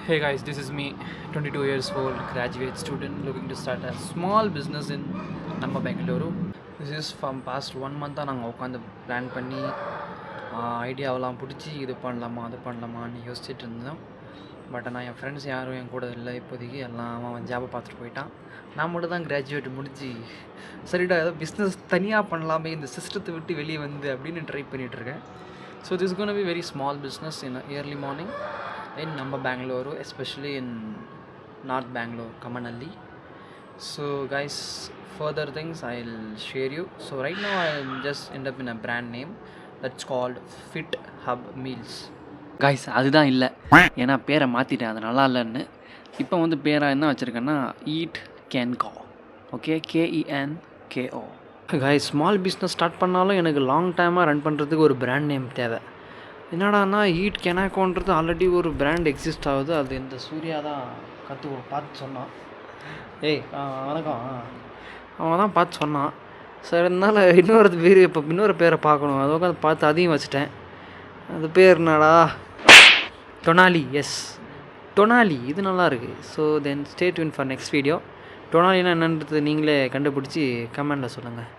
Hey guys, this is me, 22 years old, graduate student looking to start a small business in நம்ம Bengaluru. This is from past 1 month நாங்கள் உட்காந்து plan பண்ணி ஐடியாவெல்லாம் பிடிச்சி இது பண்ணலாமா அது பண்ணலாமான்னு யோசிச்சுட்டு இருந்தோம். பட் ஆனால் என் ஃப்ரெண்ட்ஸ் யாரும் என் கூட இல்லை இப்போதைக்கு. எல்லாம் அவன் ஜாபை பார்த்துட்டு போயிட்டான். நான் மட்டும் தான் கிராஜுவேட் முடிஞ்சு சரிடா ஏதோ பிஸ்னஸ் தனியாக பண்ணலாமே இந்த சிஸ்டத்தை விட்டு வெளியே வந்து அப்படின்னு ட்ரை பண்ணிகிட்ருக்கேன். So this gonna be very small business in early morning in Namma Bangalore, especially in North Bangalore, Kamanalli. So guys, further things I'll share you. So right now I'll just end up in a brand name that's called Fit Hub Meals. Guys அதுதான் இல்லை, ஏன்னா பேரை மாற்றிட்டேன், அது நல்லா இல்லைன்னு. இப்போ வந்து பேராக என்ன வச்சுருக்கேன்னா ஈட் கேன் கோ. Okay, KENKO. Guys small business start பண்ணாலும் எனக்கு லாங் டைமாக ரன் பண்ணுறதுக்கு ஒரு பிராண்ட் நேம் தேவை. என்னடானா ஈட் கெனாக்கோன்றது ஆல்ரெடி ஒரு பிராண்ட் எக்ஸிஸ்ட் ஆகுது. அது இந்த சூர்யா தான் பார்த்து சொன்னான். வணக்கம். அவன் தான் பார்த்து சொன்னான். சரி, அதனால் இன்னொரு பேரை பார்க்கணும். அது உட்காந்து பார்த்து அதையும் வச்சுட்டேன். அது பேர் என்னடா, டொனாலி. எஸ், டொனாலி. இது நல்லா இருக்குது. So then stay tuned for next video. டொனாலினா என்னன்றது நீங்களே கண்டுபிடிச்சி கமெண்டில் சொல்லுங்கள்.